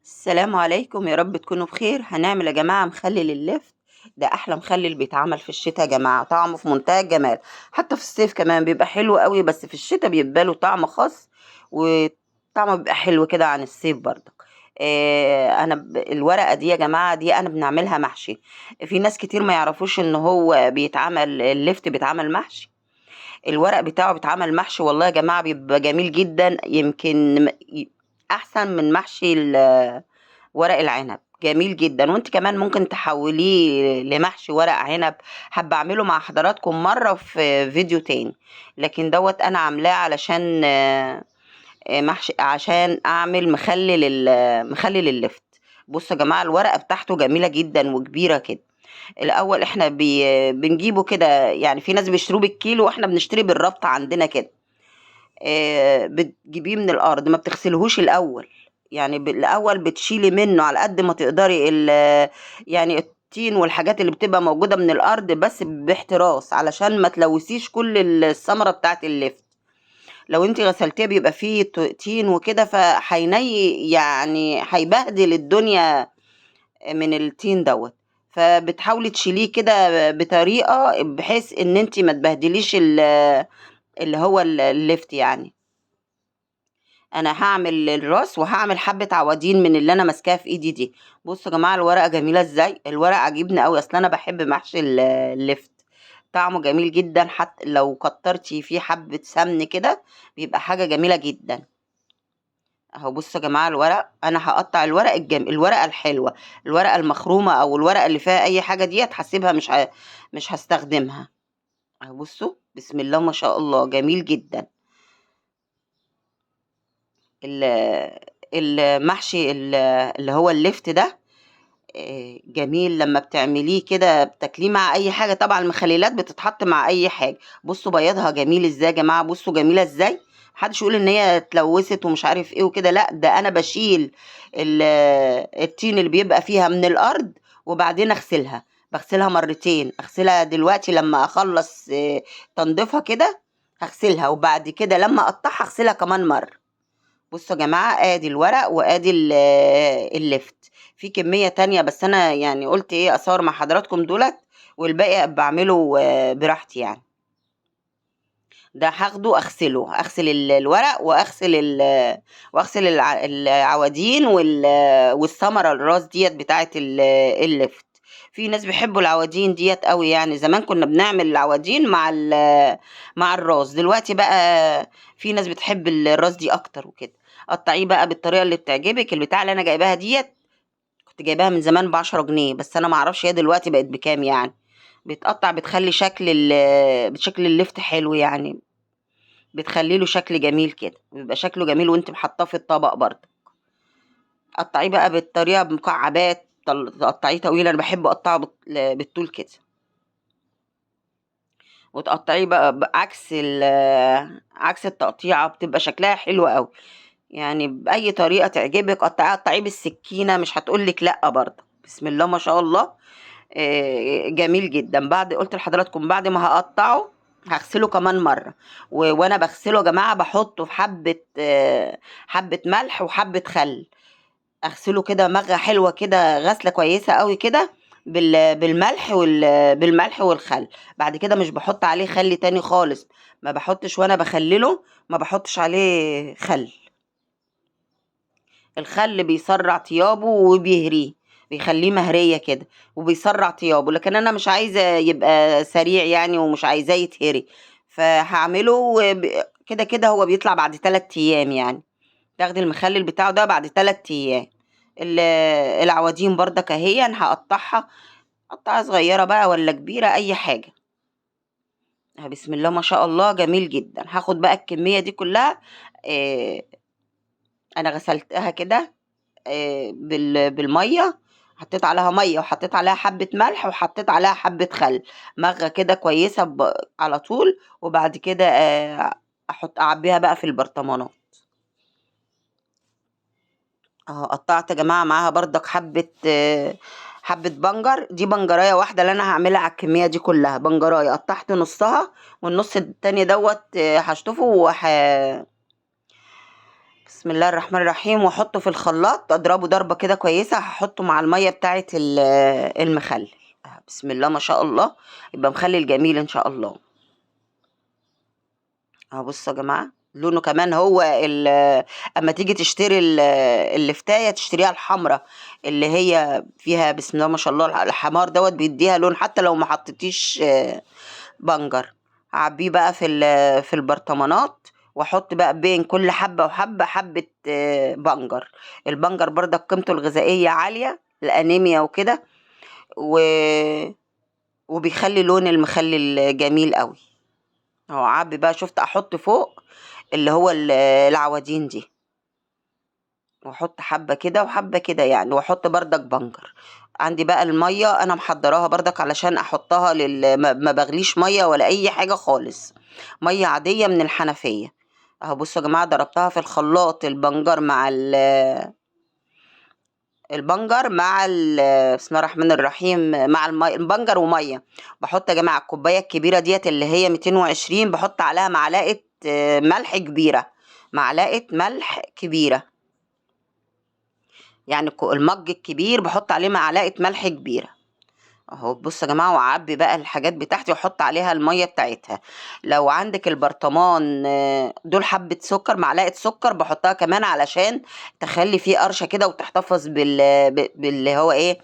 السلام عليكم، يا رب تكونوا بخير. هنعمل يا جماعة مخلل اللفت. ده أحلى مخلل بيتعمل في الشتاء يا جماعة، طعمه في منتهى الجمال. حتى في الصيف كمان بيبقى حلو قوي، بس في الشتاء بيبقى له طعم خاص، وطعمه بيبقى حلو كده عن الصيف برضك. الورقة دي يا جماعة دي أنا بنعملها محشي. في ناس كتير ما يعرفوش إن هو بيتعمل اللفت بيتعمل محشي. الورق بتاعه بيتعمل محشي، والله يا جماعة بيبقى جميل جدا، يمكن أحسن من محشي ورق العنب. جميل جدا، وانت كمان ممكن تحوليه لمحشي ورق عنب. حابه اعمله مع حضراتكم مره في فيديو تاني، لكن دوت انا عاملاه علشان محشي، عشان اعمل مخلل اللفت. بصوا يا جماعه الورقه بتاعته جميله جدا وكبيره كده. الاول احنا بنجيبه كده، يعني في ناس بيشتروه بالكيلو واحنا بنشتري بالربطه عندنا كده. بتجيبيه من الأرض، ما بتغسلهوش الأول. يعني الأول بتشيلي منه على قد ما تقدري يعني الطين والحاجات اللي بتبقى موجودة من الأرض، بس باحتراس علشان ما تلوثيش كل الثمرة بتاعة اللفت. لو انت غسلتيه بيبقى فيه طين وكده، يعني هيبهدل الدنيا من الطين دوت. فبتحاولي تشيليه كده بطريقة بحيث ان انت ما تبهدليش اللي هو اللفت يعني. انا هعمل الراس وهعمل حبة عوادين من اللي انا ماسكاها في ايدي دي. بصوا يا جماعة الورقة جميلة ازاي، الورقة عجبني قوي، اصل انا بحب محشي اللفت. طعمه جميل جدا، حتى لو كترتي فيه حبة سمن كده بيبقى حاجة جميلة جدا. اهو بصوا يا جماعة الورق، انا هقطع الورقة الحلوة. الورقة المخرومة او الورقة اللي فيها اي حاجة ديت هسيبها، مش هستخدمها. اهو بصوا، بسم الله ما شاء الله، جميل جدا. ال- المحشي اللي هو اللفت ده جميل لما بتعمليه كده، بتاكليه مع اي حاجه. طبعا المخللات بتتحط مع اي حاجه. بصوا بياضها جميل ازاي يا جماعه، بصوا جميله ازاي. محدش يقول ان هي اتلوثت ومش عارف ايه وكده، لا ده انا بشيل ال- الطين اللي بيبقى فيها من الارض، وبعدين بغسلها مرتين. اغسلها دلوقتي لما اخلص تنظيفها كده، هغسلها، وبعد كده لما اقطعها اغسلها كمان مره. بصوا يا جماعة ادي الورق وادي اللفت. في كمية تانية، بس انا يعني قلت ايه اصور مع حضراتكم دولت، والباقي بعمله براحتي يعني. ده هاخده اغسل الورق، واغسل العوادين والثمرة الراس ديت بتاعت اللفت. في ناس بيحبوا العوادين ديت قوي، يعني زمان كنا بنعمل العوادين مع الراس. دلوقتي بقى في ناس بتحب الراس دي اكتر وكده. قطعيه بقى بالطريقة اللي بتعجبك. البتاع اللي انا جايباها ديت كنت جايباها من زمان ب10 جنيه، بس انا معرفش هي دلوقتي بقت بكام يعني. بتقطع، بتخلي بشكل اللفت حلو يعني، بتخلي له شكل جميل كده، بيبقى شكله جميل وانت محطاه في الطبق برضه. قطعيه بقى بالطريقه بمكعبات، تقطعيه طويل، انا بحب اقطعه بالطول كده. وتقطعيه بقى عكس التقطيعه، بتبقى شكلها حلو قوي. يعني باي طريقه تعجبك قطعيه بالسكينه، مش هتقولك لا برضه. بسم الله ما شاء الله. جميل جدا. قلت لحضراتكم بعد ما هقطعه هغسله كمان مرة. وانا بغسله يا جماعة بحطه في حبة ملح وحبة خل. اغسله كده مغة حلوة كده، غسلة كويسة قوي كده، بالملح والخل. بعد كده مش بحط عليه خل تاني خالص. ما بحطش وانا بخلله، ما بحطش عليه خل. الخل بيسرع طيابه وبيهريه، بيخليه مهرية كده، وبيسرع طيابه. لكن انا مش عايزة يبقى سريع يعني، ومش عايزاه يتهري. فهعمله كده كده هو بيطلع بعد 3 ايام يعني. تاخدي المخلل بتاعه ده بعد 3 ايام. ال- العوادين برضك اهي انا هقطعها، قطعة صغيرة بقى ولا كبيرة اي حاجة. بسم الله ما شاء الله، جميل جدا. هاخد بقى الكمية دي كلها. آه، انا غسلتها كده بالميه. حطيت عليها ميه، وحطيت عليها حبه ملح، وحطيت عليها حبه خل. مغه كده كويسه على طول. وبعد كده اعبيها بقى في البرطمانات. اهو قطعت يا جماعه معاها برضك حبه بنجر. دي بنجرايه واحده اللي انا هعملها على الكميه دي كلها. بنجرايه قطعت نصها، والنص التاني دوت هشطفه بسم الله الرحمن الرحيم، واحطه في الخلاط اضربه ضربة كده كويسة. هحطه مع المية بتاعة المخلل. بسم الله ما شاء الله، يبقى مخلل جميل ان شاء الله. اهو بصوا يا جماعة، لونه كمان هو اما تيجي تشتري اللفتاية تشتريها الحمرة، اللي هي فيها بسم الله ما شاء الله الحمار دوت بيديها لون حتى لو ما حطيتيش بنجر. هعبيه بقى في البرطمانات، واحط بقى بين كل حبة وحبة حبة بنجر. البنجر برضك قيمته الغذائية عالية، الأنيميا وكده، و... وبيخلي لون المخلل جميل قوي. اهو عبي بقى، شفت احط فوق اللي هو العوادين دي، واحط حبة كده وحبة كده يعني، واحط بردك بنجر. عندي بقى المية انا محضراها بردك علشان احطها ما بغليش مية ولا اي حاجة خالص، مية عادية من الحنفية. اهو بصوا يا جماعة، ضربتها في الخلاط البنجر مع بسم الله الرحمن الرحيم مع البنجر وميه. بحط يا جماعه الكوبايه الكبيره ديت اللي هي 220، بحط عليها معلقه ملح كبيره، معلقه ملح كبيره يعني، المج الكبير بحط عليه معلقه ملح كبيره. اهو بصوا يا جماعه، واعبي بقى الحاجات بتاعتي واحط عليها الميه بتاعتها. لو عندك البرطمان دول حبه سكر، معلقه سكر بحطها كمان علشان تخلي فيه قرشه كده وتحتفظ باللي هو ايه،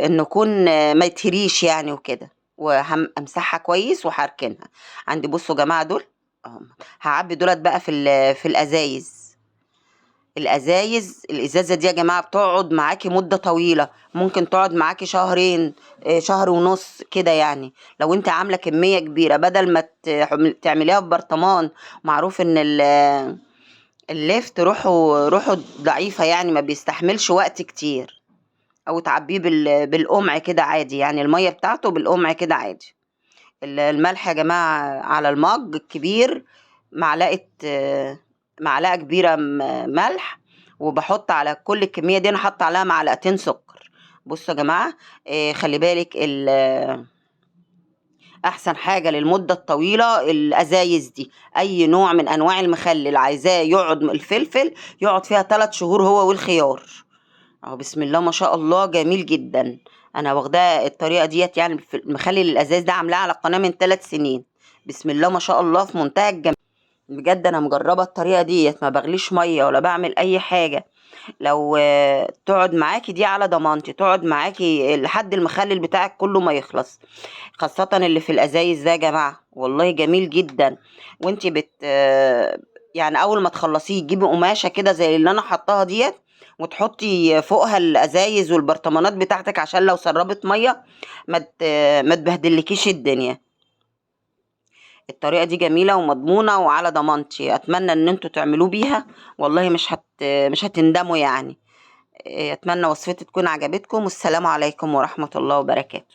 انه يكون ما يتهريش يعني وكده. وهمسحها كويس وهركنها. عندي بصوا يا جماعه دول اهم. هعبي دولت بقى في الازايز. الازازه دي يا جماعه بتقعد معاكي مده طويله، ممكن تقعد معاكي شهرين، شهر ونص كده يعني. لو انت عامله كميه كبيره، بدل ما تعمليها في برطمان. معروف ان الليفت روحه ضعيفه يعني، ما بيستحملش وقت كتير. او تعبيه بالقمع كده عادي يعني، الميه بتاعته بالقمع كده عادي. الملح يا جماعه على المج الكبير معلقه، معلقه كبيره ملح. وبحط على كل الكميه دي انا حاطه عليها معلقتين سكر. بصوا يا جماعه، خلي بالك احسن حاجه للمده الطويله الازايز دي. اي نوع من انواع المخلل عايزاه يقعد، الفلفل يقعد فيها 3 شهور هو والخيار. اهو بسم الله ما شاء الله جميل جدا. انا واخداه الطريقه ديت يعني، في المخلل الازاز ده عاملاه على القناه من 3 سنين. بسم الله ما شاء الله في منتهى الجمال. بجد انا مجربه الطريقه ديت، ما بغليش ميه ولا بعمل اي حاجه. لو تقعد معاكي دي على ضمانتي، تقعد معاكي لحد المخلل بتاعك كله ما يخلص. خاصه اللي في الازايز ده يا جماعه، والله جميل جدا. وانتي يعني اول ما تخلصيه تجيبي قماشه كده زي اللي انا حطاها ديت، وتحطي فوقها الازايز والبرطمانات بتاعتك عشان لو سربت ميه ما تبهدلكيش الدنيا. الطريقه دي جميله ومضمونه وعلى ضمانتي، اتمنى ان انتوا تعملوه بيها. والله مش هتندموا يعني. اتمنى وصفتي تكون عجبتكم، والسلام عليكم ورحمه الله وبركاته.